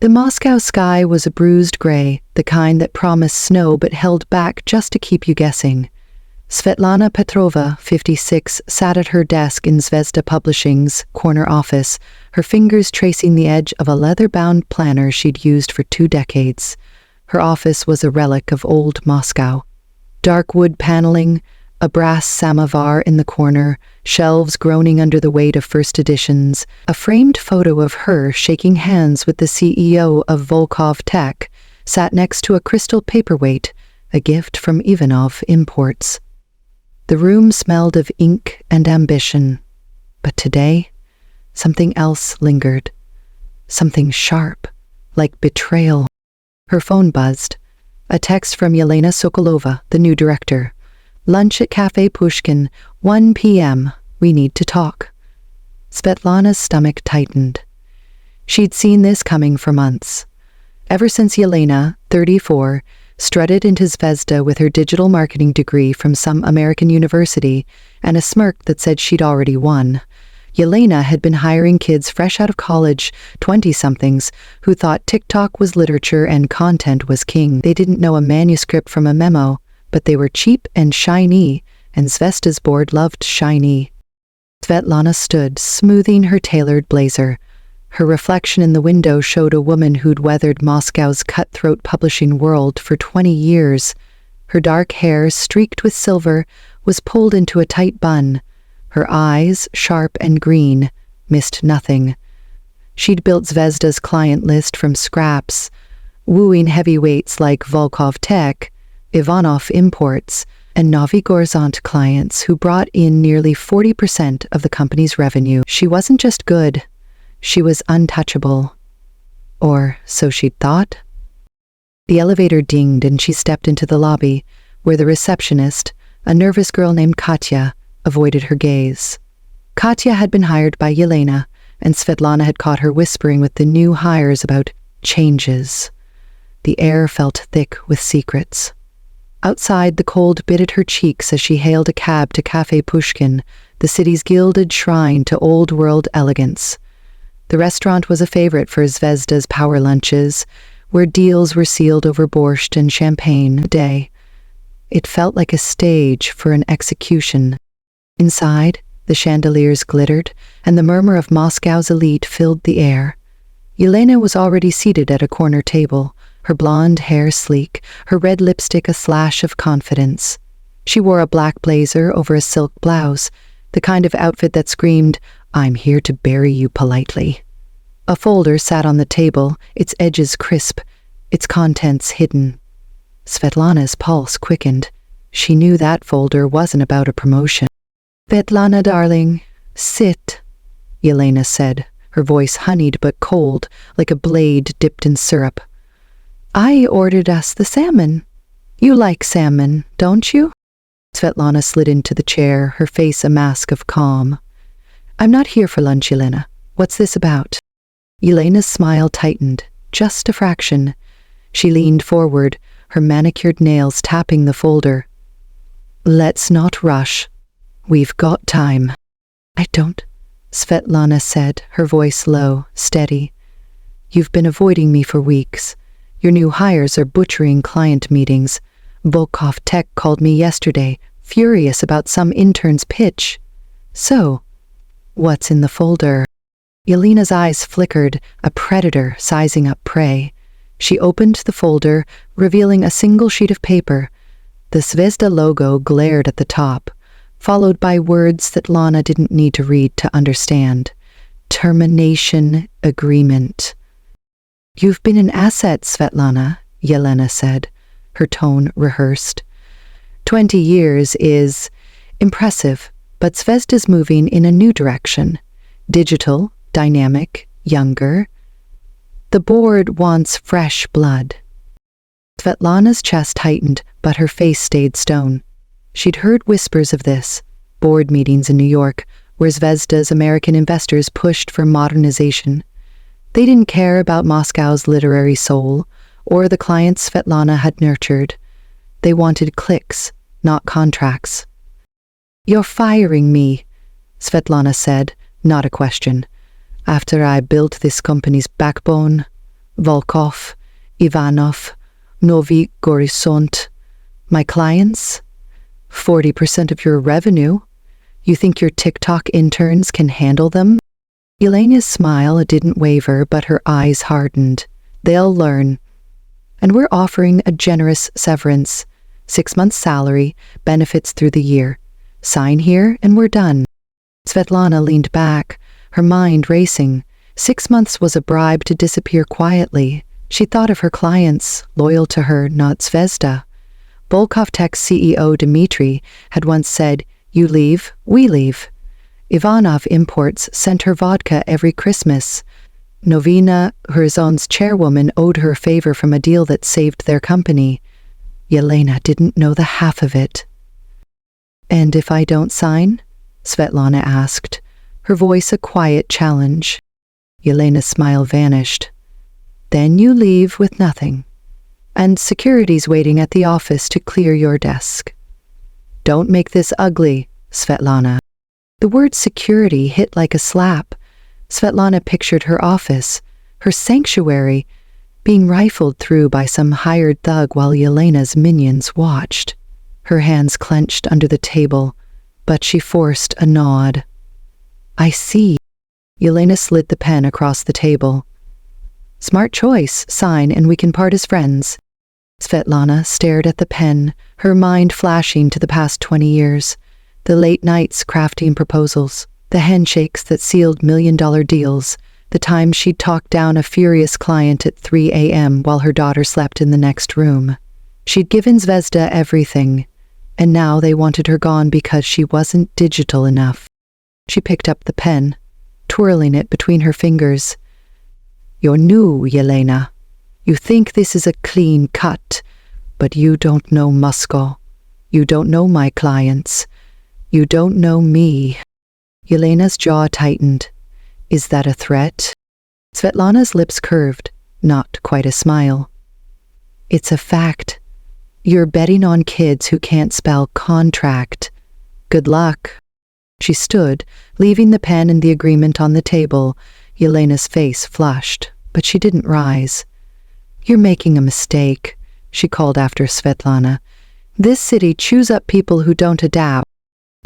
The Moscow sky was a bruised gray, the kind that promised snow but held back just to keep you guessing. Svetlana Petrova, 56, sat at her desk in Zvezda Publishing's corner office, her fingers tracing the edge of a leather-bound planner she'd used for 2 decades. Her office was a relic of old Moscow. Dark wood paneling, a brass samovar in the corner, shelves groaning under the weight of first editions, a framed photo of her shaking hands with the CEO of Volkov Tech sat next to a crystal paperweight, a gift from Ivanov Imports. The room smelled of ink and ambition, but today, something else lingered. Something sharp, like betrayal. Her phone buzzed. A text from Yelena Sokolova, the new director. Lunch at Cafe Pushkin, 1 p.m. We need to talk. Svetlana's stomach tightened. She'd seen this coming for months. Ever since Yelena, 34, strutted into Zvezda with her digital marketing degree from some American university and a smirk that said she'd already won. Yelena had been hiring kids fresh out of college, 20-somethings, who thought TikTok was literature and content was king. They didn't know a manuscript from a memo, but they were cheap and shiny, and Zvezda's board loved shiny. Svetlana stood, smoothing her tailored blazer. Her reflection in the window showed a woman who'd weathered Moscow's cutthroat publishing world for 20 years. Her dark hair, streaked with silver, was pulled into a tight bun. Her eyes, sharp and green, missed nothing. She'd built Zvezda's client list from scraps, wooing heavyweights like Volkov Tech, Ivanov Imports, and Novigorzont clients who brought in nearly 40% of the company's revenue. She wasn't just good, she was untouchable. Or so she'd thought. The elevator dinged and she stepped into the lobby, where the receptionist, a nervous girl named Katya, avoided her gaze. Katya had been hired by Yelena, and Svetlana had caught her whispering with the new hires about changes. The air felt thick with secrets. Outside, the cold bit at her cheeks as she hailed a cab to Cafe Pushkin, the city's gilded shrine to old-world elegance. The restaurant was a favorite for Zvezda's power lunches, where deals were sealed over borscht and champagne a day. It felt like a stage for an execution. Inside, the chandeliers glittered, and the murmur of Moscow's elite filled the air. Yelena was already seated at a corner table, her blonde hair sleek, her red lipstick a slash of confidence. She wore a black blazer over a silk blouse, the kind of outfit that screamed, "I'm here to bury you politely." A folder sat on the table, its edges crisp, its contents hidden. Svetlana's pulse quickened. She knew that folder wasn't about a promotion. "Svetlana, darling, sit," Yelena said, her voice honeyed but cold, like a blade dipped in syrup. "I ordered us the salmon. You like salmon, don't you?" Svetlana slid into the chair, her face a mask of calm. "I'm not here for lunch, Yelena. What's this about?" Yelena's smile tightened, just a fraction. She leaned forward, her manicured nails tapping the folder. "Let's not rush. We've got time." "I don't," Svetlana said, her voice low, steady. "You've been avoiding me for weeks. Your new hires are butchering client meetings. Volkov Tech called me yesterday, furious about some intern's pitch. So, what's in the folder?" Yelena's eyes flickered, a predator sizing up prey. She opened the folder, revealing a single sheet of paper. The Zvezda logo glared at the top, followed by words that Lana didn't need to read to understand. Termination agreement. "You've been an asset, Svetlana," Yelena said, her tone rehearsed. 20 years is impressive, but Zvezda's moving in a new direction. Digital, dynamic, younger. The board wants fresh blood. Svetlana's chest tightened, but her face stayed stone. She'd heard whispers of this, board meetings in New York, where Zvezda's American investors pushed for modernization. They didn't care about Moscow's literary soul, or the clients Svetlana had nurtured. They wanted clicks, not contracts. "You're firing me," Svetlana said, not a question. "After I built this company's backbone, Volkov, Ivanov, Novi Gorisont. My clients? 40% of your revenue? You think your TikTok interns can handle them? Yelena's smile didn't waver, but her eyes hardened. They'll learn. And we're offering a generous severance. 6 months' salary, benefits through the year. Sign here and we're done. Svetlana leaned back, her mind racing. 6 months was a bribe to disappear quietly. She thought of her clients, loyal to her, not Zvezda. Volkov Tech's CEO Dmitry had once said, "You leave, we leave." Ivanov Imports sent her vodka every Christmas. Novina Horizon's chairwoman owed her a favor from a deal that saved their company. Yelena didn't know the half of it. "And if I don't sign?" Svetlana asked, her voice a quiet challenge. Yelena's smile vanished. "Then you leave with nothing. And security's waiting at the office to clear your desk." "Don't make this ugly, Svetlana." The word security hit like a slap. Svetlana pictured her office, her sanctuary, being rifled through by some hired thug while Yelena's minions watched. Her hands clenched under the table, but she forced a nod. "I see." Yelena slid the pen across the table. "Smart choice, sign and we can part as friends." Svetlana stared at the pen, her mind flashing to the past 20 years. The late nights crafting proposals, the handshakes that sealed million-dollar deals, the times she'd talked down a furious client at 3 a.m. while her daughter slept in the next room. She'd given Zvezda everything, and now they wanted her gone because she wasn't digital enough. She picked up the pen, twirling it between her fingers. "You're new, Yelena. You think this is a clean cut, but you don't know Moscow. You don't know my clients. You don't know me." Yelena's jaw tightened. "Is that a threat?" Svetlana's lips curved, not quite a smile. "It's a fact. You're betting on kids who can't spell contract. Good luck." She stood, leaving the pen and the agreement on the table. Yelena's face flushed, but she didn't rise. "You're making a mistake," she called after Svetlana. "This city chews up people who don't adapt."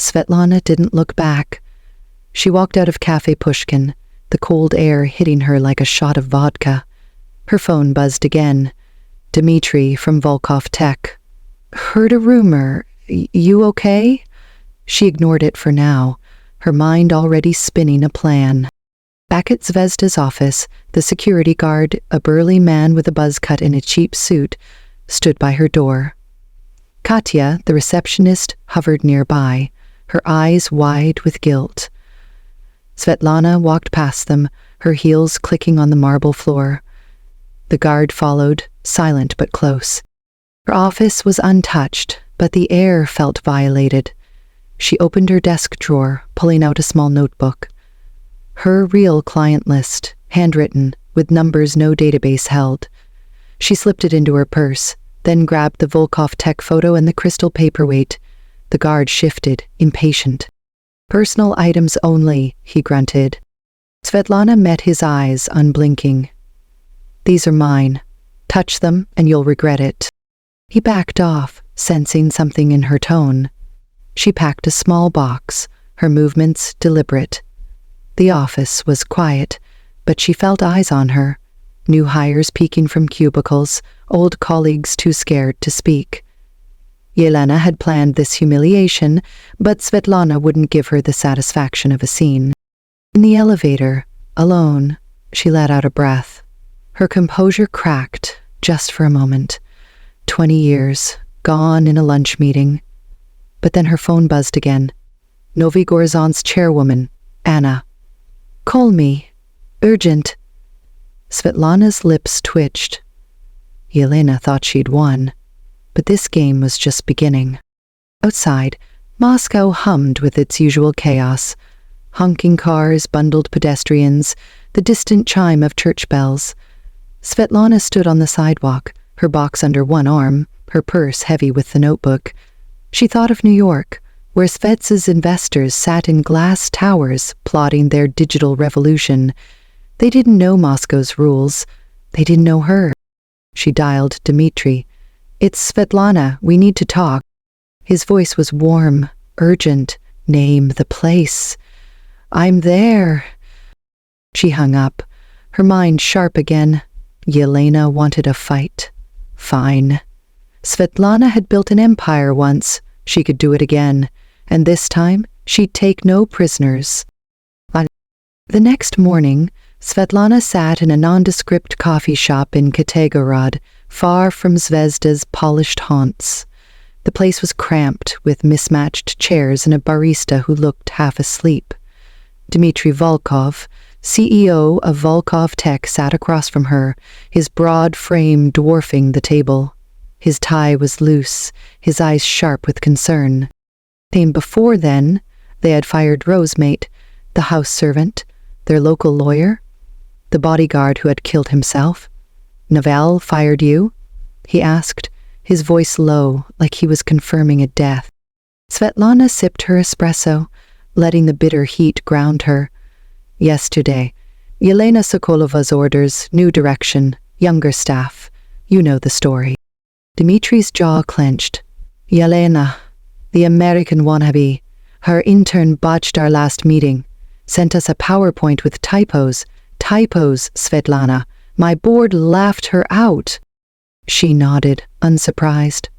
Svetlana didn't look back. She walked out of Cafe Pushkin, the cold air hitting her like a shot of vodka. Her phone buzzed again. Dmitry from Volkov Tech. "Heard a rumor. You okay?" She ignored it for now, her mind already spinning a plan. Back at Zvezda's office, the security guard, a burly man with a buzz cut in a cheap suit, stood by her door. Katya, the receptionist, hovered nearby, her eyes wide with guilt. Svetlana walked past them, her heels clicking on the marble floor. The guard followed, silent but close. Her office was untouched, but the air felt violated. She opened her desk drawer, pulling out a small notebook. Her real client list, handwritten, with numbers no database held. She slipped it into her purse, then grabbed the Volkov Tech photo and the crystal paperweight. The guard shifted, impatient. "Personal items only," he grunted. Svetlana met his eyes, unblinking. "These are mine. Touch them and you'll regret it." He backed off, sensing something in her tone. She packed a small box, her movements deliberate. The office was quiet, but she felt eyes on her. New hires peeking from cubicles, old colleagues too scared to speak. Yelena had planned this humiliation, but Svetlana wouldn't give her the satisfaction of a scene. In the elevator, alone, she let out a breath. Her composure cracked, just for a moment. 20 years, gone in a lunch meeting. But then her phone buzzed again. Novi Gorizon's chairwoman, Anna. "Call me. Urgent." Svetlana's lips twitched. Yelena thought she'd won, but this game was just beginning. Outside, Moscow hummed with its usual chaos. Honking cars, bundled pedestrians, the distant chime of church bells. Svetlana stood on the sidewalk, her box under one arm, her purse heavy with the notebook. She thought of New York, where Zvezda's investors sat in glass towers plotting their digital revolution. They didn't know Moscow's rules. They didn't know her. She dialed Dmitri. "It's Svetlana, we need to talk." His voice was warm, urgent. "Name the place." "I'm there." She hung up, her mind sharp again. Yelena wanted a fight. Fine. Svetlana had built an empire once. She could do it again. And this time, she'd take no prisoners. The next morning, Svetlana sat in a nondescript coffee shop in Kitagarod, far from Zvezda's polished haunts. The place was cramped, with mismatched chairs and a barista who looked half asleep. Dmitry Volkov, CEO of Volkov Tech, sat across from her, his broad frame dwarfing the table. His tie was loose, his eyes sharp with concern. Before then, they had fired Rosemate, the house servant, their local lawyer, the bodyguard who had killed himself. "Novell fired you?" he asked, his voice low, like he was confirming a death. Svetlana sipped her espresso, letting the bitter heat ground her. "Yesterday. Yelena Sokolova's orders, new direction, younger staff. You know the story." Dmitri's jaw clenched. "Yelena, the American wannabe. Her intern botched our last meeting. Sent us a PowerPoint with typos. Typos, Svetlana. My board laughed her out." She nodded, unsurprised.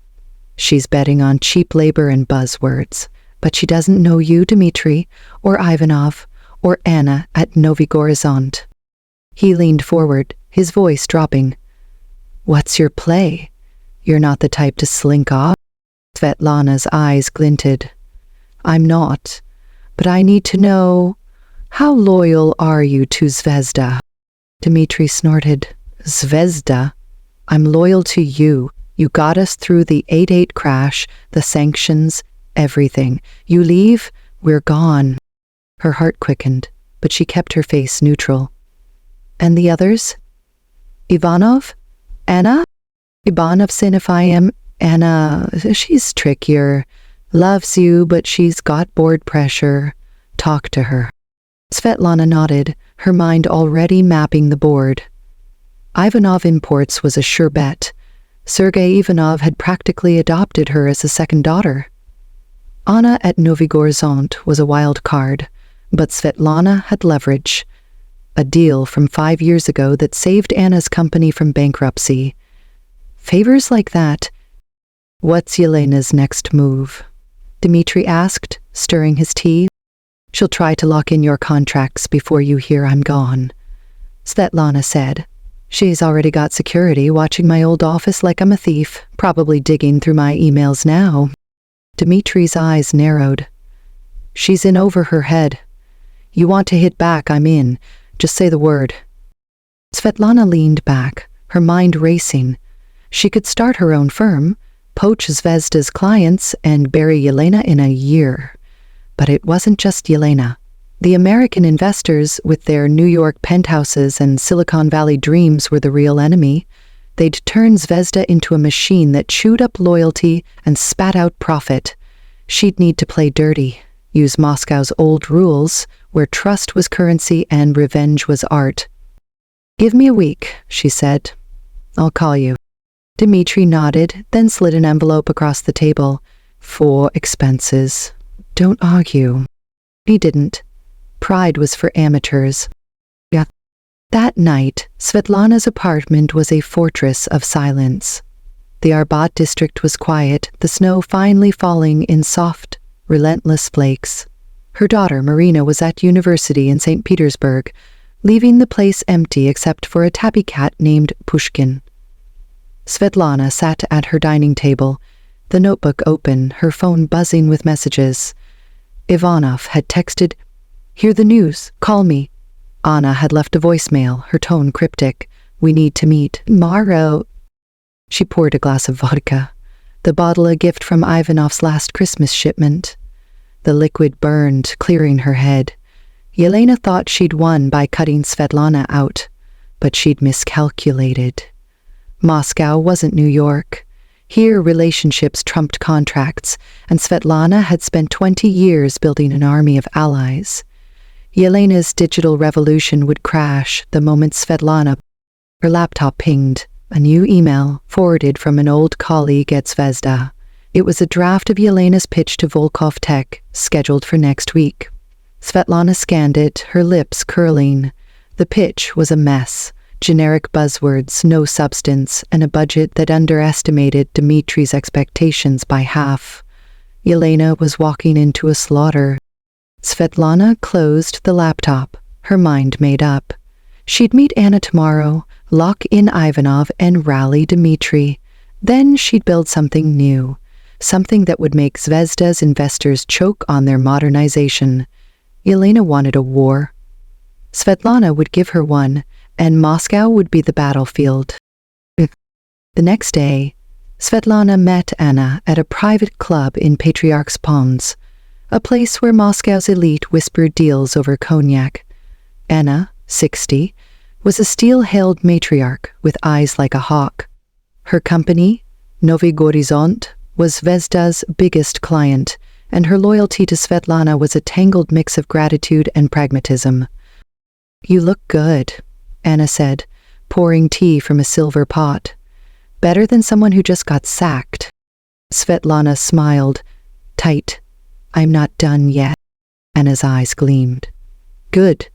"She's betting on cheap labor and buzzwords. But she doesn't know you, Dmitri, or Ivanov, or Anna at Novigorizont." He leaned forward, his voice dropping. "What's your play? You're not the type to slink off?" Svetlana's eyes glinted. "I'm not, but I need to know, how loyal are you to Zvezda?" Dmitri snorted. "Zvezda? I'm loyal to you. You got us through the 8/8 crash, the sanctions, everything. You leave, we're gone." Her heart quickened, but she kept her face neutral. "And the others? Ivanov? Anna?" "Ivanov Sinifayim. Anna, she's trickier. Loves you, but she's got board pressure. Talk to her." Svetlana nodded, her mind already mapping the board. Ivanov Imports was a sure bet. Sergei Ivanov had practically adopted her as a second daughter. Anna at Novigorizont was a wild card, but Svetlana had leverage. A deal from 5 years ago that saved Anna's company from bankruptcy. Favors like that. "What's Yelena's next move?" Dmitri asked, stirring his tea. "She'll try to lock in your contracts before you hear I'm gone," Svetlana said. "She's already got security watching my old office like I'm a thief, probably digging through my emails now." Dmitri's eyes narrowed. "She's in over her head. You want to hit back, I'm in. Just say the word." Svetlana leaned back, her mind racing. She could start her own firm, poach Zvezda's clients, and bury Yelena in a year. But it wasn't just Yelena. The American investors with their New York penthouses and Silicon Valley dreams were the real enemy. They'd turn Zvezda into a machine that chewed up loyalty and spat out profit. She'd need to play dirty, use Moscow's old rules, where trust was currency and revenge was art. "Give me a week," she said. "I'll call you." Dmitri nodded, then slid an envelope across the table. "For expenses. Don't argue." He didn't. Pride was for amateurs. Yeah. That night, Svetlana's apartment was a fortress of silence. The Arbat district was quiet, the snow finally falling in soft, relentless flakes. Her daughter, Marina, was at university in St. Petersburg, leaving the place empty except for a tabby cat named Pushkin. Svetlana sat at her dining table, the notebook open, her phone buzzing with messages. Ivanov had texted, "Hear the news, call me." Anna had left a voicemail, her tone cryptic. "We need to meet. Tomorrow." She poured a glass of vodka, the bottle a gift from Ivanov's last Christmas shipment. The liquid burned, clearing her head. Yelena thought she'd won by cutting Svetlana out, but she'd miscalculated. Moscow wasn't New York. Here relationships trumped contracts, and Svetlana had spent 20 years building an army of allies. Yelena's digital revolution would crash the moment Svetlana. Her laptop pinged. A new email, forwarded from an old colleague at Zvezda. It was a draft of Yelena's pitch to Volkov Tech, scheduled for next week. Svetlana scanned it, her lips curling. The pitch was a mess. Generic buzzwords, no substance, and a budget that underestimated Dmitri's expectations by half. Yelena was walking into a slaughter. Svetlana closed the laptop, her mind made up. She'd meet Anna tomorrow, lock in Ivanov, and rally Dmitri. Then she'd build something new, something that would make Zvezda's investors choke on their modernization. Yelena wanted a war. Svetlana would give her one, and Moscow would be the battlefield. The next day, Svetlana met Anna at a private club in Patriarch's Ponds, a place where Moscow's elite whispered deals over cognac. Anna, 60, was a steel-held matriarch with eyes like a hawk. Her company, Novy Gorizont, was Zvezda's biggest client, and her loyalty to Svetlana was a tangled mix of gratitude and pragmatism. "You look good," Anna said, pouring tea from a silver pot. "Better than someone who just got sacked." Svetlana smiled. "Tight. I'm not done yet." Anna's eyes gleamed. "Good.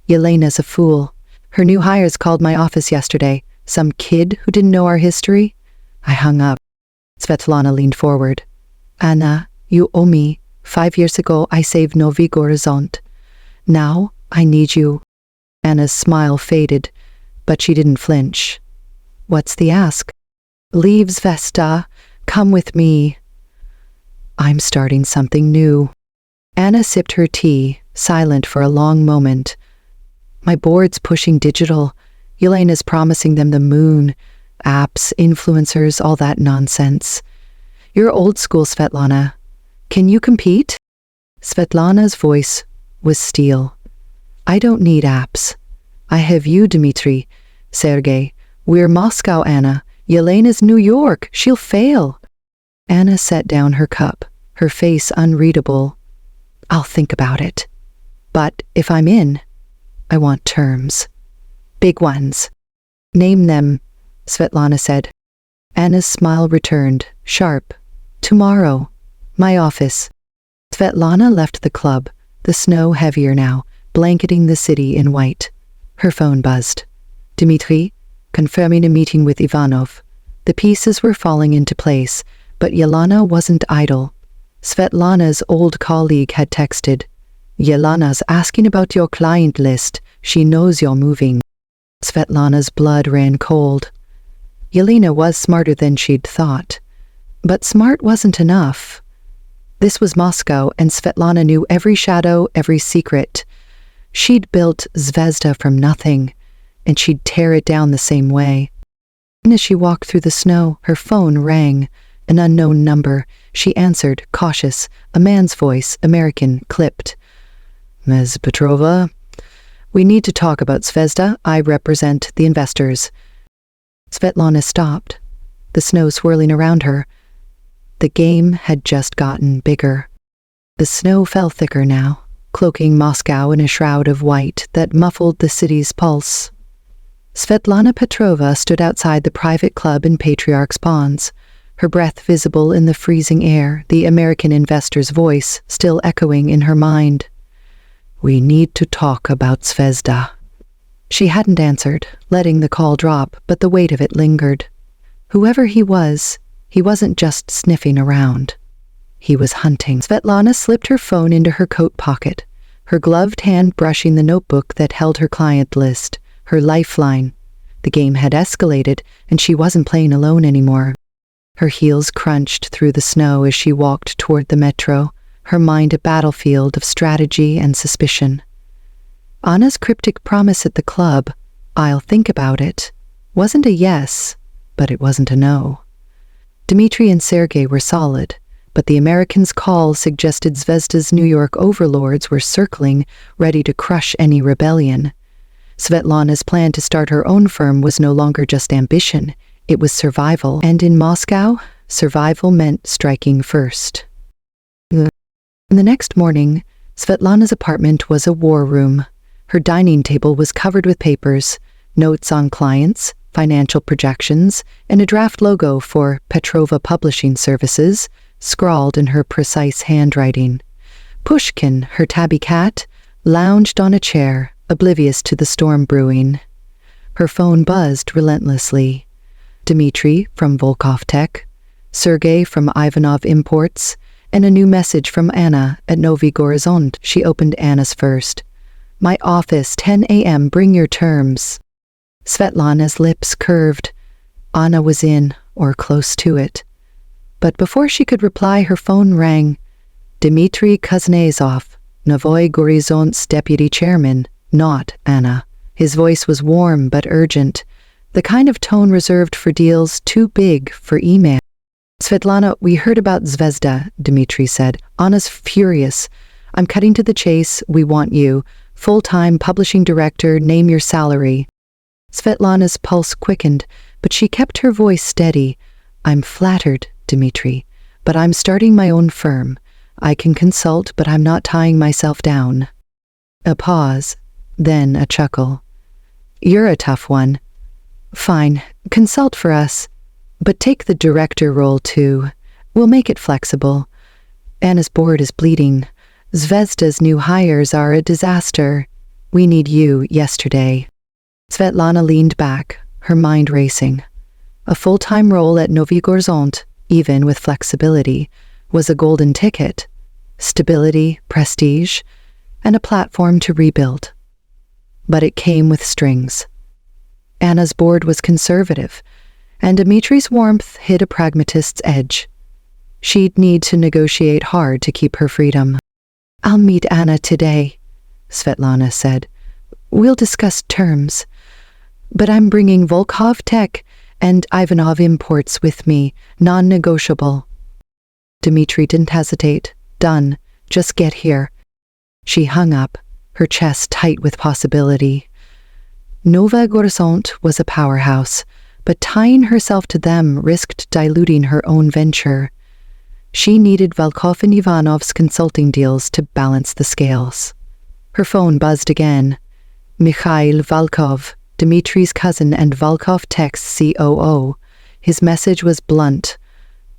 Yelena's a fool. Her new hires called my office yesterday. Some kid who didn't know our history." I hung up. Svetlana leaned forward. "Anna, you owe me. 5 years ago, I saved Novy Gorizont. Now, I need you." Anna's smile faded, but she didn't flinch. "What's the ask?" "Leave Zvezda. Come with me." "I'm starting something new." Anna sipped her tea, silent for a long moment. "My board's pushing digital. Yelena's promising them the moon, apps, influencers, all that nonsense. You're old school, Svetlana. Can you compete?" Svetlana's voice was steel. "I don't need apps. I have you, Dmitri. Sergei, we're Moscow, Anna. Yelena's New York. She'll fail." Anna set down her cup, her face unreadable. "I'll think about it. But if I'm in, I want terms. Big ones." "Name them," Svetlana said. Anna's smile returned, sharp. "Tomorrow. My office." Svetlana left the club, the snow heavier now, blanketing the city in white. Her phone buzzed. "Dmitri, confirming a meeting with Ivanov." The pieces were falling into place, but Yelena wasn't idle. Svetlana's old colleague had texted, "Yelena's asking about your client list. She knows you're moving." Svetlana's blood ran cold. Yelena was smarter than she'd thought. But smart wasn't enough. This was Moscow, and Svetlana knew every shadow, every secret. She'd built Zvezda from nothing, and she'd tear it down the same way. And as she walked through the snow, her phone rang. An unknown number. She answered, cautious, a man's voice, American, clipped. "Ms. Petrova, we need to talk about Zvezda. I represent the investors." Svetlana stopped, the snow swirling around her. The game had just gotten bigger. The snow fell thicker now, cloaking Moscow in a shroud of white that muffled the city's pulse. Svetlana Petrova stood outside the private club in Patriarch's Ponds, her breath visible in the freezing air, the American investor's voice still echoing in her mind. "We need to talk about Zvezda." She hadn't answered, letting the call drop, but the weight of it lingered. Whoever he wasn't just sniffing around. He was hunting. Svetlana slipped her phone into her coat pocket, her gloved hand brushing the notebook that held her client list, her lifeline. The game had escalated, and she wasn't playing alone anymore. Her heels crunched through the snow as she walked toward the metro, her mind a battlefield of strategy and suspicion. Anna's cryptic promise at the club, "I'll think about it," wasn't a yes, but it wasn't a no. Dmitri and Sergei were solid, but the American's call suggested Zvezda's New York overlords were circling, ready to crush any rebellion. Svetlana's plan to start her own firm was no longer just ambition, it was survival, and in Moscow, survival meant striking first. The next morning, Svetlana's apartment was a war room. Her dining table was covered with papers, notes on clients, financial projections, and a draft logo for Petrova Publishing Services, scrawled in her precise handwriting. Pushkin, her tabby cat, lounged on a chair, oblivious to the storm brewing. Her phone buzzed relentlessly. Dmitry from Volkov Tech, Sergey from Ivanov Imports, and a new message from Anna at Novy Gorizont. She opened Anna's first. "My office, 10 a.m., bring your terms." Svetlana's lips curved. Anna was in, or close to it. But before she could reply, her phone rang. Dmitry Kuznetsov, Novy Gorizont's deputy chairman, not Anna. His voice was warm but urgent, the kind of tone reserved for deals too big for email. "Svetlana, we heard about Zvezda," Dmitry said. "Anna's furious. I'm cutting to the chase. We want you. Full-time publishing director, name your salary." Svetlana's pulse quickened, but she kept her voice steady. "I'm flattered, Dmitry, but I'm starting my own firm. I can consult, but I'm not tying myself down." A pause, then a chuckle. "You're a tough one. Fine, consult for us, but take the director role too. We'll make it flexible. Anna's board is bleeding. Zvezda's new hires are a disaster. We need you yesterday." Svetlana leaned back, her mind racing. A full-time role at Novy Gorizont, even with flexibility, was a golden ticket. Stability, prestige, and a platform to rebuild. But it came with strings. Anna's board was conservative, and Dmitry's warmth hid a pragmatist's edge. She'd need to negotiate hard to keep her freedom. "I'll meet Anna today," Svetlana said. "We'll discuss terms. But I'm bringing Volkov Tech and Ivanov Imports with me, non-negotiable." Dmitry didn't hesitate. "Done. Just get here." She hung up, her chest tight with possibility. Novy Gorizont was a powerhouse, but tying herself to them risked diluting her own venture. She needed Volkov and Ivanov's consulting deals to balance the scales. Her phone buzzed again. Mikhail Volkov, Dmitry's cousin and Volkov Tech's COO. His message was blunt.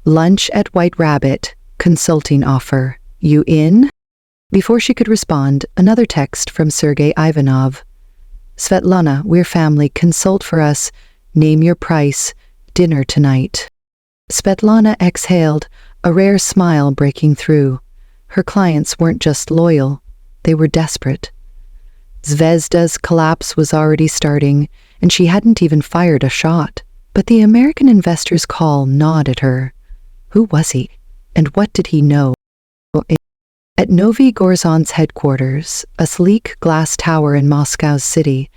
"Lunch at White Rabbit, consulting offer. You in?" Before she could respond, another text from Sergey Ivanov. "Svetlana, we're family. Consult for us. Name your price. Dinner tonight." Svetlana exhaled, a rare smile breaking through. Her clients weren't just loyal, they were desperate. Zvezda's collapse was already starting, and she hadn't even fired a shot. But the American investor's call gnawed at her. Who was he? And what did he know? At Novy Gorizont's headquarters, a sleek glass tower in Moscow's city,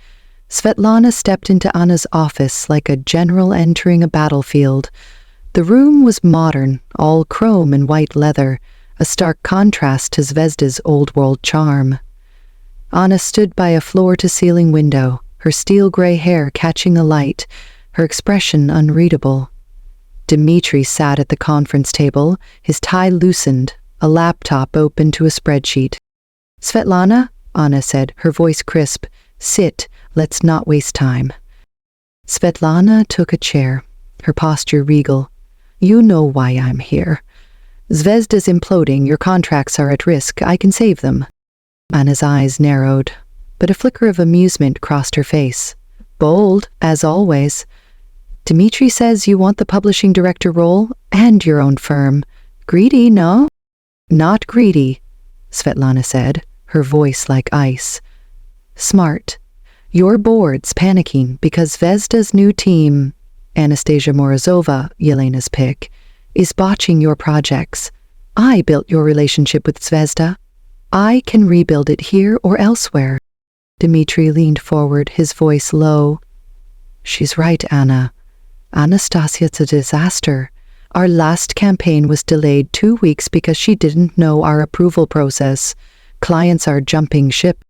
Svetlana stepped into Anna's office like a general entering a battlefield. The room was modern, all chrome and white leather, a stark contrast to Zvezda's old-world charm. Anna stood by a floor-to-ceiling window, her steel-gray hair catching the light, her expression unreadable. Dmitry sat at the conference table, his tie loosened, a laptop open to a spreadsheet. "Svetlana," Anna said, her voice crisp, "sit, let's not waste time." Svetlana took a chair, her posture regal. "You know why I'm here. Zvezda's imploding, your contracts are at risk, I can save them." Anna's eyes narrowed, but a flicker of amusement crossed her face. "Bold, as always. Dmitry says you want the publishing director role and your own firm. Greedy, no?" "Not greedy," Svetlana said, her voice like ice. "Smart. Your board's panicking because Zvezda's new team, Anastasia Morozova, Yelena's pick, is botching your projects. I built your relationship with Zvezda. I can rebuild it here or elsewhere." Dmitry leaned forward, his voice low. "She's right, Anna. Anastasia's a disaster. Our last campaign was delayed 2 weeks because she didn't know our approval process. Clients are jumping ship."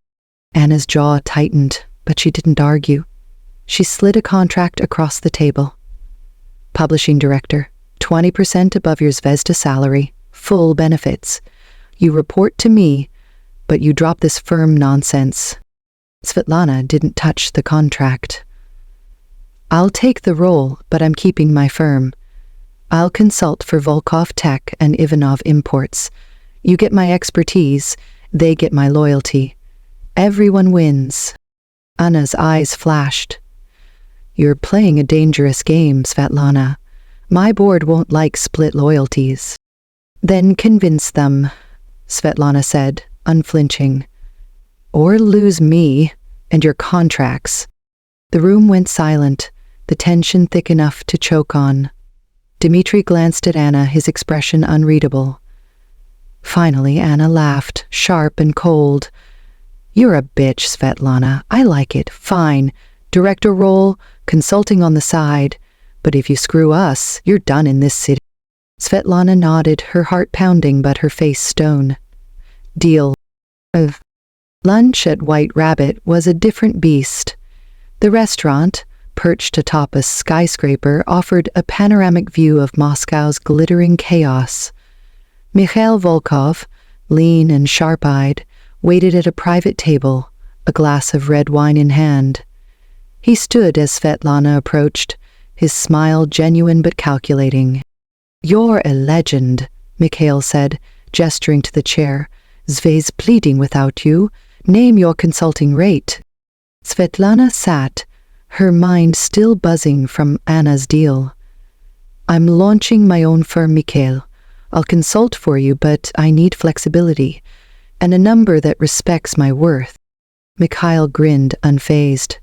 Anna's jaw tightened, but she didn't argue. She slid a contract across the table. "Publishing director, 20% above your Zvezda salary, full benefits. You report to me, but you drop this firm nonsense." Svetlana didn't touch the contract. I'll take the role, but I'm keeping my firm. I'll consult for Volkov Tech and Ivanov Imports. You get my expertise, they get my loyalty. Everyone wins. Anna's eyes flashed. You're playing a dangerous game, Svetlana. My board won't like split loyalties. Then convince them, Svetlana said, unflinching. Or lose me and your contracts. The room went silent, the tension thick enough to choke on. Dmitri glanced at Anna, his expression unreadable. Finally, Anna laughed, sharp and cold. You're a bitch, Svetlana. I like it. Fine. Director role, consulting on the side. But if you screw us, you're done in this city. Svetlana nodded, her heart pounding but her face stone. Deal. Lunch at White Rabbit was a different beast. The restaurant, perched atop a skyscraper, offered a panoramic view of Moscow's glittering chaos. Mikhail Volkov, lean and sharp-eyed, waited at a private table, a glass of red wine in hand. He stood as Svetlana approached, his smile genuine but calculating. You're a legend, Mikhail said, gesturing to the chair. Zvez's pleading without you. Name your consulting rate. Svetlana sat, her mind still buzzing from Anna's deal. I'm launching my own firm, Mikhail. I'll consult for you, but I need flexibility, and a number that respects my worth. Mikhail grinned, unfazed.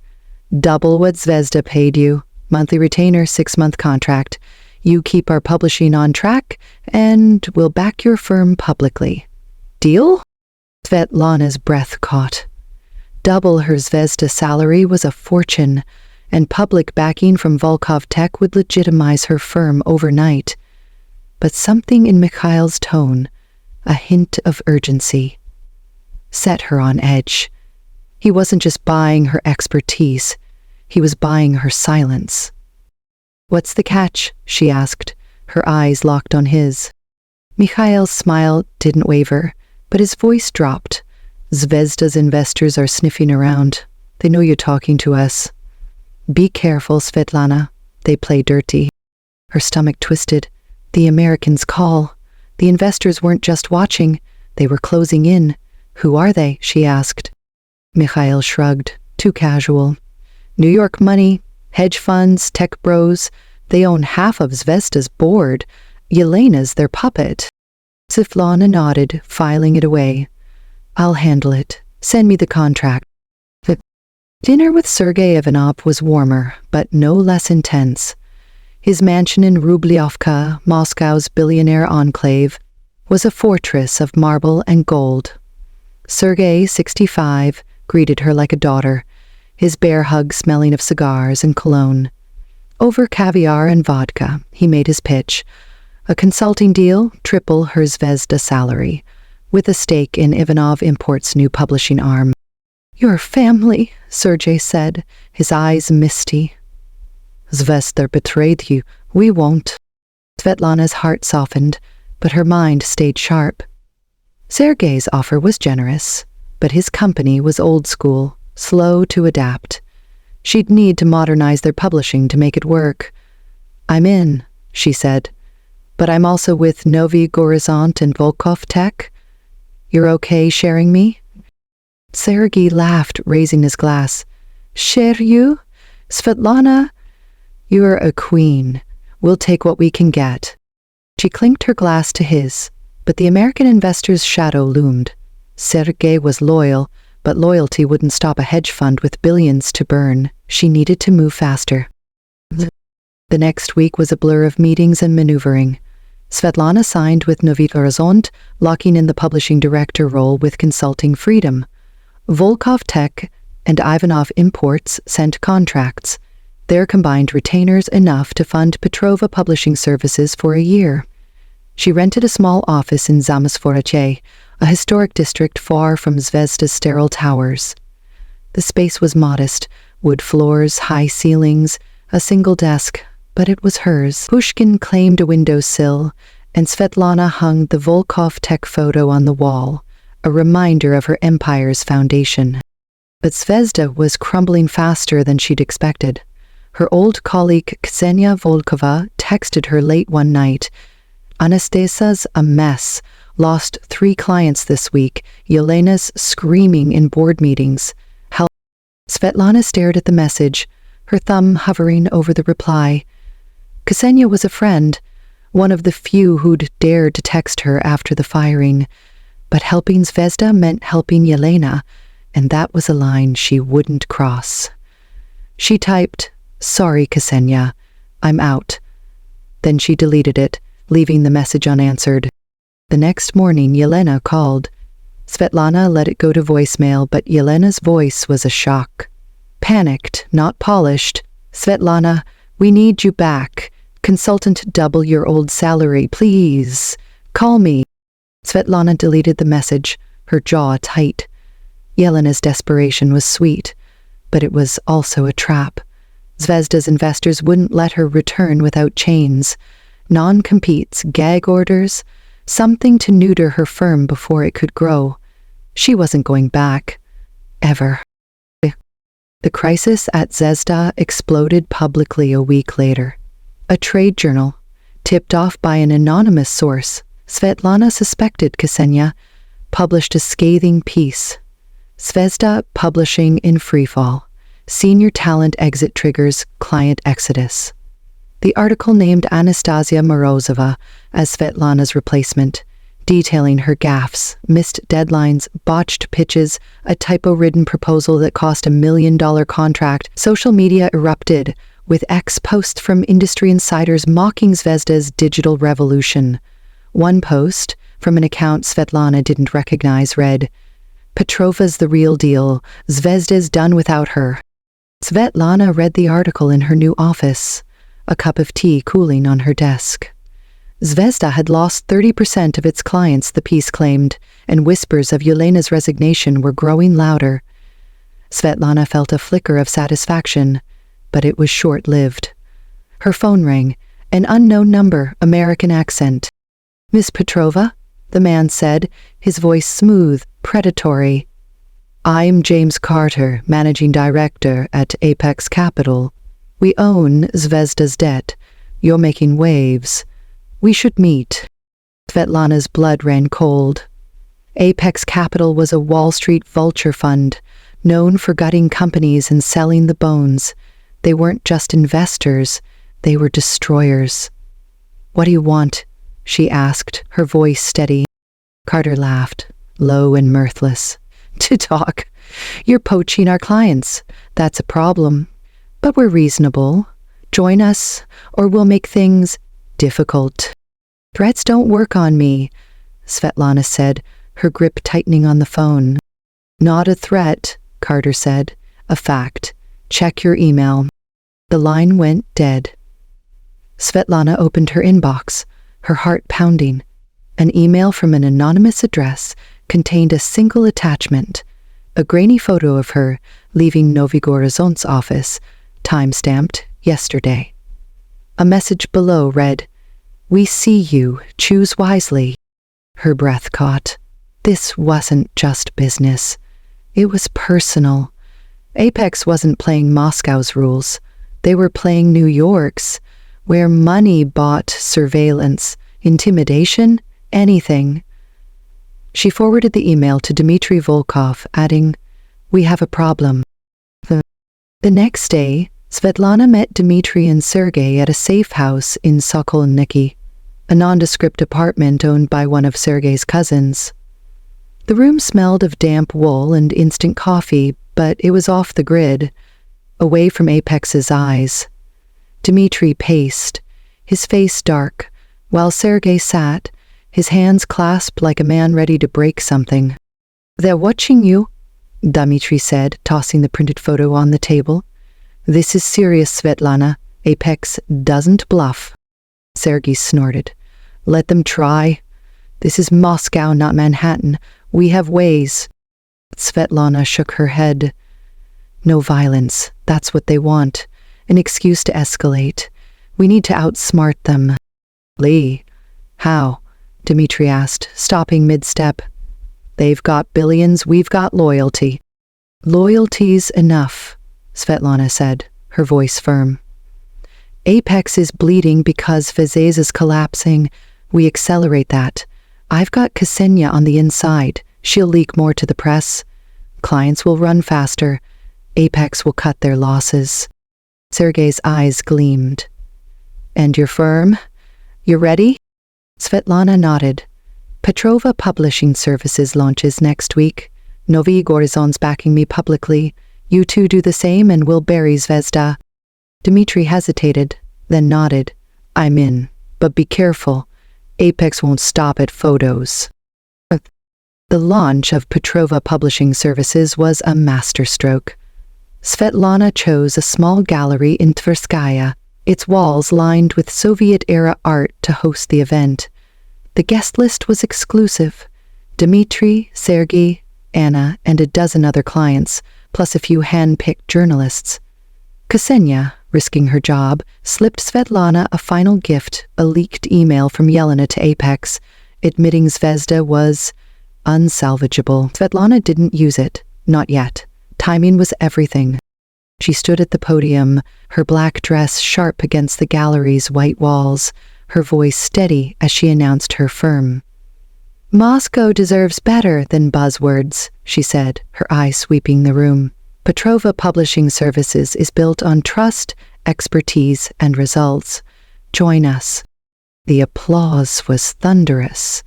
Double what Zvezda paid you. Monthly retainer, 6-month contract. You keep our publishing on track, and we'll back your firm publicly. Deal? Svetlana's breath caught. Double her Zvezda salary was a fortune, and public backing from Volkov Tech would legitimize her firm overnight. But something in Mikhail's tone, a hint of urgency, set her on edge. He wasn't just buying her expertise, he was buying her silence. What's the catch? She asked, her eyes locked on his. Mikhail's smile didn't waver, but his voice dropped. Zvezda's investors are sniffing around. They know you're talking to us. Be careful, Svetlana. They play dirty. Her stomach twisted. The Americans call. The investors weren't just watching. They were closing in. Who are they? She asked. Mikhail shrugged. Too casual. New York money, hedge funds, tech bros. They own half of Zvezda's board. Yelena's their puppet. Svetlana nodded, filing it away. I'll handle it. Send me the contract. Dinner with Sergei Ivanov was warmer, but no less intense. His mansion in Rubliovka, Moscow's billionaire enclave, was a fortress of marble and gold. Sergei, 65, greeted her like a daughter, his bear hug smelling of cigars and cologne. Over caviar and vodka, he made his pitch. A consulting deal, triple her Zvezda salary, with a stake in Ivanov Imports' new publishing arm. Your family, Sergei said, his eyes misty. Zvezda betrayed you. We won't. Svetlana's heart softened, but her mind stayed sharp. Sergei's offer was generous, but his company was old school, slow to adapt. She'd need to modernize their publishing to make it work. I'm in, she said, but I'm also with Novy Gorizont and Volkov Tech. You're okay sharing me? Sergei laughed, raising his glass. Share you? Svetlana? You're a queen. We'll take what we can get. She clinked her glass to his, but the American investor's shadow loomed. Sergei was loyal, but loyalty wouldn't stop a hedge fund with billions to burn. She needed to move faster. The next week was a blur of meetings and maneuvering. Svetlana signed with Novy Gorizont, locking in the publishing director role with consulting freedom. Volkov Tech and Ivanov Imports sent contracts, their combined retainers enough to fund Petrova Publishing Services for a year. She rented a small office in Zamosvoriche, a historic district far from Zvezda's sterile towers. The space was modest, wood floors, high ceilings, a single desk, but it was hers. Pushkin claimed a windowsill, and Svetlana hung the Volkov Tech photo on the wall, a reminder of her empire's foundation. But Zvezda was crumbling faster than she'd expected. Her old colleague Ksenia Volkova texted her late one night. Anastasia's a mess. Lost 3 clients this week. Yelena's screaming in board meetings. Help. Svetlana stared at the message, her thumb hovering over the reply. Ksenia was a friend, one of the few who'd dared to text her after the firing. But helping Zvezda meant helping Yelena, and that was a line she wouldn't cross. She typed, "Sorry, Ksenia, I'm out." Then she deleted it, leaving the message unanswered. The next morning, Yelena called. Svetlana let it go to voicemail, but Yelena's voice was a shock. Panicked, not polished. "Svetlana, we need you back. Consultant, double your old salary, please. Call me." Svetlana deleted the message, her jaw tight. Yelena's desperation was sweet, but it was also a trap. Zvezda's investors wouldn't let her return without chains, non-competes, gag orders, something to neuter her firm before it could grow. She wasn't going back. Ever. The crisis at Zvezda exploded publicly a week later. A trade journal, tipped off by an anonymous source, Svetlana suspected Ksenia, published a scathing piece. Zvezda Publishing in freefall. Senior talent exit triggers client exodus. The article named Anastasia Morozova as Svetlana's replacement, detailing her gaffes, missed deadlines, botched pitches, a typo-ridden proposal that cost $1 million contract. Social media erupted, with posts from industry insiders mocking Zvezda's digital revolution. One post, from an account Svetlana didn't recognize, read, "Petrova's the real deal. Zvezda's done without her." Svetlana read the article in her new office, a cup of tea cooling on her desk. Zvezda had lost 30% of its clients, the piece claimed, and whispers of Yelena's resignation were growing louder. Svetlana felt a flicker of satisfaction, but it was short-lived. Her phone rang, an unknown number, American accent. "Miss Petrova?" the man said, his voice smooth, predatory. "I'm James Carter, managing director at Apex Capital. We own Zvezda's debt. You're making waves. We should meet." Svetlana's blood ran cold. Apex Capital was a Wall Street vulture fund, known for gutting companies and selling the bones. They weren't just investors, they were destroyers. "What do you want?" she asked, her voice steady. Carter laughed, low and mirthless. "To talk. You're poaching our clients. That's a problem. But we're reasonable. Join us, or we'll make things difficult." "Threats don't work on me," Svetlana said, her grip tightening on the phone. "Not a threat," Carter said. "A fact. Check your email." The line went dead. Svetlana opened her inbox, her heart pounding. An email from an anonymous address contained a single attachment, a grainy photo of her leaving Novigorodzon's office, time-stamped yesterday. A message below read, "We see you. Choose wisely." Her breath caught. This wasn't just business. It was personal. Apex wasn't playing Moscow's rules. They were playing New York's, where money bought surveillance, intimidation, anything. She forwarded the email to Dmitry Volkov, adding, "We have a problem." The next day, Svetlana met Dmitry and Sergei at a safe house in Sokolniki, a nondescript apartment owned by one of Sergei's cousins. The room smelled of damp wool and instant coffee, but it was off the grid, away from Apex's eyes. Dmitry paced, his face dark, while Sergei sat, his hands clasped like a man ready to break something. "They're watching you," Dmitry said, tossing the printed photo on the table. "This is serious, Svetlana. Apex doesn't bluff." Sergei snorted. "Let them try. This is Moscow, not Manhattan. We have ways." Svetlana shook her head. "No violence. That's what they want. An excuse to escalate. We need to outsmart them." "Lee, how?" Dmitry asked, stopping mid-step. "They've got billions, we've got loyalty." "Loyalty's enough," Svetlana said, her voice firm. Apex is bleeding because Fezes is collapsing. We accelerate that. I've got Ksenia on the inside. She'll leak more to the press. Clients will run faster. Apex will cut their losses. Sergei's eyes gleamed. And your firm? You ready? Svetlana nodded. Petrova Publishing Services launches next week. Novy Gorizon's backing me publicly. You two do the same and we'll bury Zvezda. Dmitri hesitated, then nodded. I'm in, but be careful. Apex won't stop at photos. The launch of Petrova Publishing Services was a masterstroke. Svetlana chose a small gallery in Tverskaya, its walls lined with Soviet-era art to host the event. The guest list was exclusive. Dmitri, Sergei, Anna, and a dozen other clients, plus a few hand-picked journalists. Ksenia, risking her job, slipped Svetlana a final gift, a leaked email from Yelena to Apex, admitting Zvezda was unsalvageable. Svetlana didn't use it, not yet. Timing was everything. She stood at the podium, her black dress sharp against the gallery's white walls, her voice steady as she announced her firm. Moscow deserves better than buzzwords, she said, her eyes sweeping the room. Petrova Publishing Services is built on trust, expertise, and results. Join us. The applause was thunderous.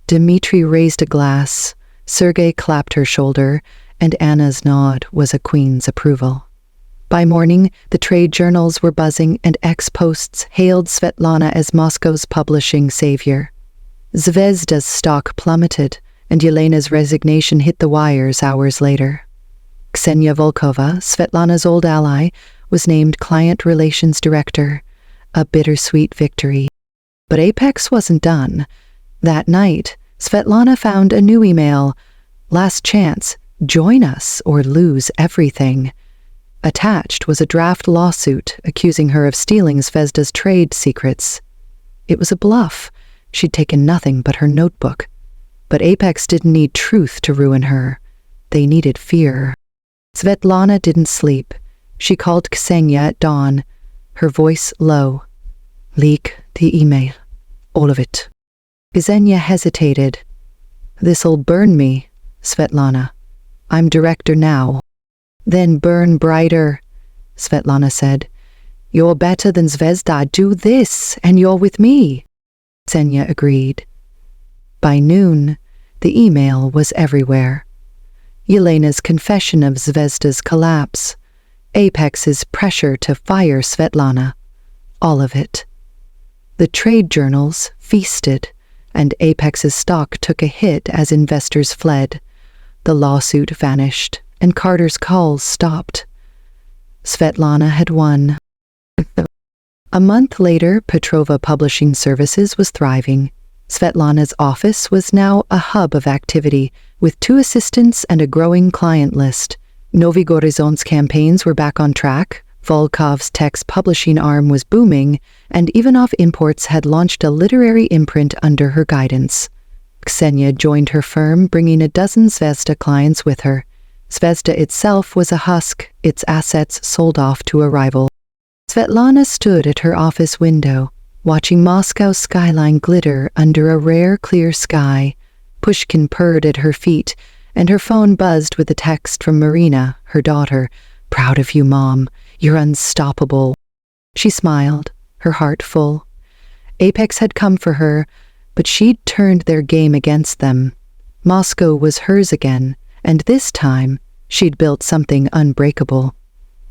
Dmitri raised a glass, Sergei clapped her shoulder, and Anna's nod was a queen's approval. By morning, the trade journals were buzzing and ex-posts hailed Svetlana as Moscow's publishing savior. Zvezda's stock plummeted, and Yelena's resignation hit the wires hours later. Ksenia Volkova, Svetlana's old ally, was named Client Relations Director, a bittersweet victory. But Apex wasn't done. That night, Svetlana found a new email. Last chance, join us or lose everything. Attached was a draft lawsuit accusing her of stealing Zvezda's trade secrets. It was a bluff. She'd taken nothing but her notebook. But Apex didn't need truth to ruin her. They needed fear. Svetlana didn't sleep. She called Ksenia at dawn, her voice low. Leak the email. All of it. Ksenia hesitated. This'll burn me, Svetlana. I'm director now. Then burn brighter, Svetlana said. You're better than Zvezda. Do this, and you're with me. Ksenia agreed. By noon, the email was everywhere. Yelena's confession of Zvezda's collapse. Apex's pressure to fire Svetlana. All of it. The trade journals feasted, and Apex's stock took a hit as investors fled. The lawsuit vanished, and Carter's calls stopped. Svetlana had won. A month later, Petrova Publishing Services was thriving. Svetlana's office was now a hub of activity, with 2 assistants and a growing client list. Novy Gorizon's campaigns were back on track, Volkov's text publishing arm was booming, and Ivanov Imports had launched a literary imprint under her guidance. Ksenia joined her firm, bringing a dozen Zvezda clients with her. Zvezda itself was a husk, its assets sold off to a rival. Svetlana stood at her office window, watching Moscow's skyline glitter under a rare clear sky. Pushkin purred at her feet, and her phone buzzed with a text from Marina, her daughter. Proud of you, Mom. You're unstoppable. She smiled, her heart full. Apex had come for her, but she'd turned their game against them. Moscow was hers again, and this time she'd built something unbreakable.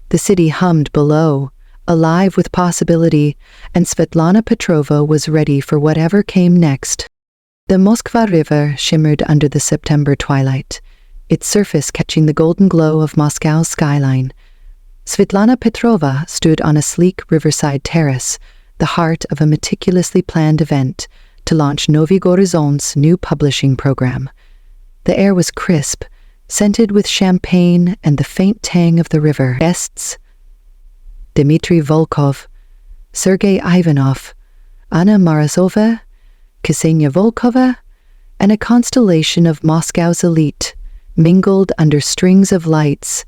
The city hummed below, alive with possibility, and Svetlana Petrova was ready for whatever came next. The Moskva River shimmered under the September twilight, its surface catching the golden glow of Moscow's skyline. Svetlana Petrova stood on a sleek riverside terrace, the heart of a meticulously planned event to launch Novy Gorizon's new publishing program. The air was crisp, scented with champagne and the faint tang of the river. Guests: Dmitri Volkov, Sergei Ivanov, Anna Morozova, Ksenia Volkova, and a constellation of Moscow's elite, mingled under strings of lights,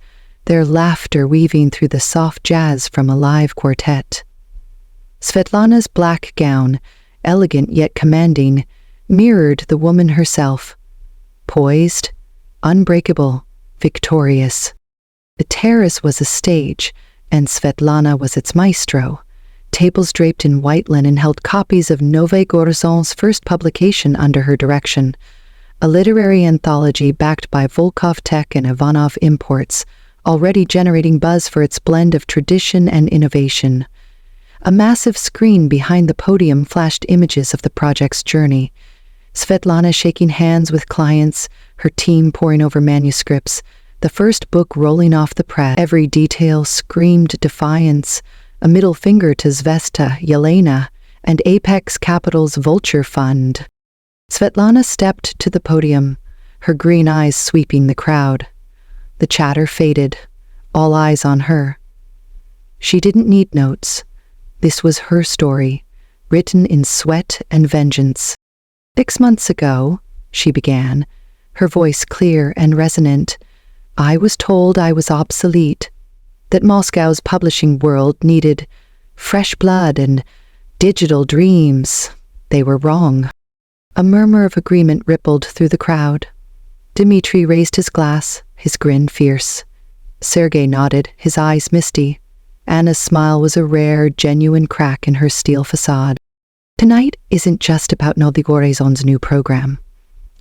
their laughter weaving through the soft jazz from a live quartet. Svetlana's black gown, elegant yet commanding, mirrored the woman herself. Poised, unbreakable, victorious. The terrace was a stage, and Svetlana was its maestro. Tables draped in white linen held copies of Novy Gorizon's first publication under her direction, a literary anthology backed by Volkov Tech and Ivanov Imports, already generating buzz for its blend of tradition and innovation. A massive screen behind the podium flashed images of the project's journey. Svetlana shaking hands with clients, her team poring over manuscripts, the first book rolling off the press. Every detail screamed defiance, a middle finger to Zvezda, Yelena, and Apex Capital's Vulture Fund. Svetlana stepped to the podium, her green eyes sweeping the crowd. The chatter faded, all eyes on her. She didn't need notes. This was her story, written in sweat and vengeance. 6 months ago, she began, her voice clear and resonant, I was told I was obsolete, that Moscow's publishing world needed fresh blood and digital dreams. They were wrong. A murmur of agreement rippled through the crowd. Dmitri raised his glass, his grin fierce. Sergei nodded, his eyes misty. Anna's smile was a rare, genuine crack in her steel facade. Tonight isn't just about Novy Gorizon's new program,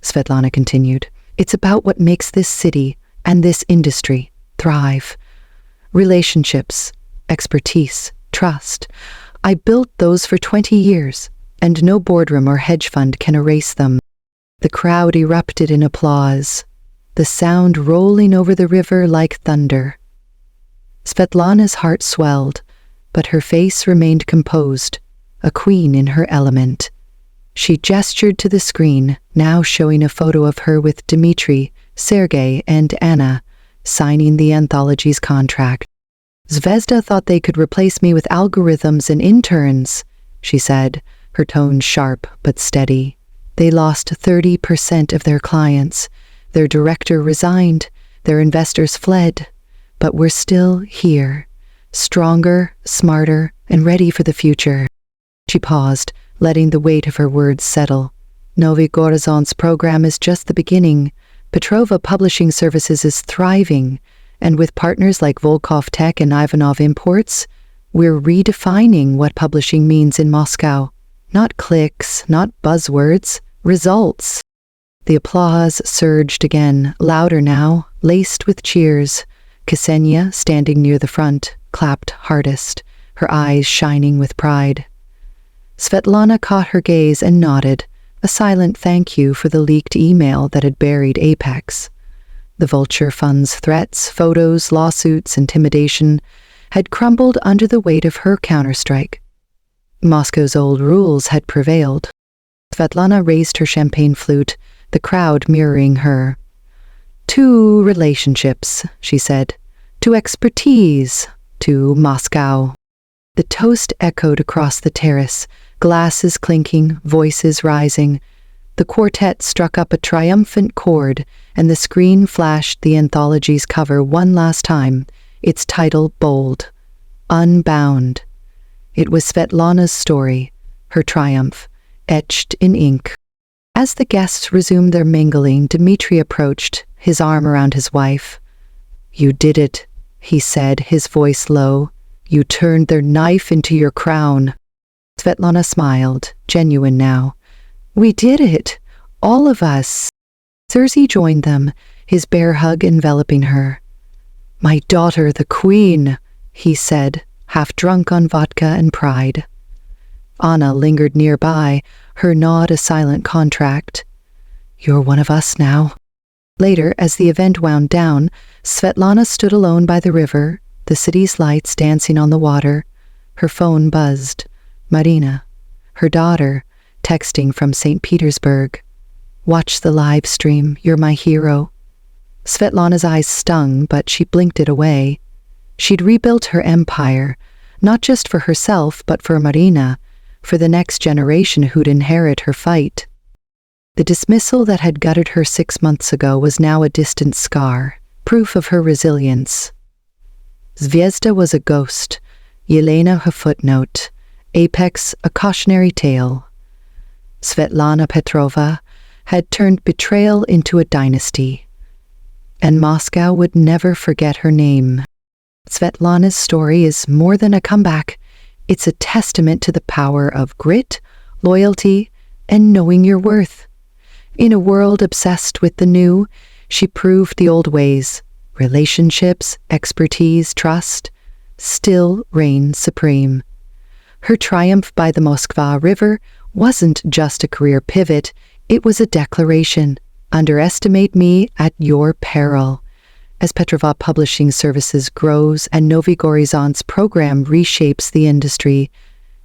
Svetlana continued. It's about what makes this city and this industry thrive. Relationships, expertise, trust. I built those for 20 years, and no boardroom or hedge fund can erase them. The crowd erupted in applause, the sound rolling over the river like thunder. Svetlana's heart swelled, but her face remained composed, a queen in her element. She gestured to the screen, now showing a photo of her with Dmitri, Sergei, and Anna, signing the anthology's contract. Zvezda thought they could replace me with algorithms and interns, she said, her tone sharp but steady. They lost 30% of their clients. Their director resigned. Their investors fled. But we're still here, stronger, smarter, and ready for the future. She paused, letting the weight of her words settle. Novy Gorizon's program is just the beginning. Petrova Publishing Services is thriving, and with partners like Volkov Tech and Ivanov Imports, we're redefining what publishing means in Moscow. Not clicks, not buzzwords, results. The applause surged again, louder now, laced with cheers. Ksenia, standing near the front, clapped hardest, her eyes shining with pride. Svetlana caught her gaze and nodded, a silent thank you for the leaked email that had buried Apex. The Vulture Fund's threats, photos, lawsuits, intimidation had crumbled under the weight of her counterstrike. Moscow's old rules had prevailed. Svetlana raised her champagne flute, the crowd mirroring her. To relationships, she said. To expertise. To Moscow. The toast echoed across the terrace, glasses clinking, voices rising. The quartet struck up a triumphant chord, and the screen flashed the anthology's cover one last time, its title bold. Unbound. It was Svetlana's story, her triumph, etched in ink. As the guests resumed their mingling, Dmitri approached, his arm around his wife. You did it, he said, his voice low. You turned their knife into your crown. Svetlana smiled, genuine now. We did it, all of us. Sergei joined them, his bear hug enveloping her. My daughter, the queen, he said, half drunk on vodka and pride. Anna lingered nearby, her nod a silent contract. You're one of us now. Later, as the event wound down, Svetlana stood alone by the river, the city's lights dancing on the water. Her phone buzzed. Marina, her daughter, texting from St. Petersburg. Watch the live stream, you're my hero. Svetlana's eyes stung, but she blinked it away. She'd rebuilt her empire, not just for herself, but for Marina, for the next generation who'd inherit her fight. The dismissal that had gutted her 6 months ago was now a distant scar, proof of her resilience. Zvezda was a ghost, Yelena a footnote, Apex, a cautionary tale. Svetlana Petrova had turned betrayal into a dynasty, and Moscow would never forget her name. Svetlana's story is more than a comeback. It's a testament to the power of grit, loyalty, and knowing your worth. In a world obsessed with the new, she proved the old ways, relationships, expertise, trust, still reign supreme. Her triumph by the Moskva River wasn't just a career pivot, it was a declaration. Underestimate me at your peril. As Petrova Publishing Services grows and Novy Horizonts program reshapes the industry,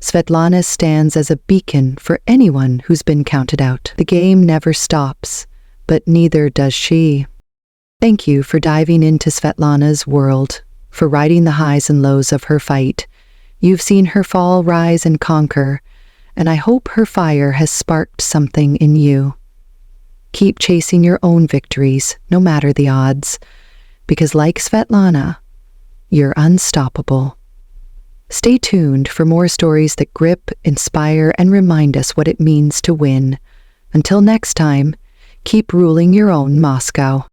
Svetlana stands as a beacon for anyone who's been counted out. The game never stops, but neither does she. Thank you for diving into Svetlana's world, for riding the highs and lows of her fight. You've seen her fall, rise, and conquer, and I hope her fire has sparked something in you. Keep chasing your own victories, no matter the odds, because like Svetlana, you're unstoppable. Stay tuned for more stories that grip, inspire, and remind us what it means to win. Until next time, keep ruling your own Moscow.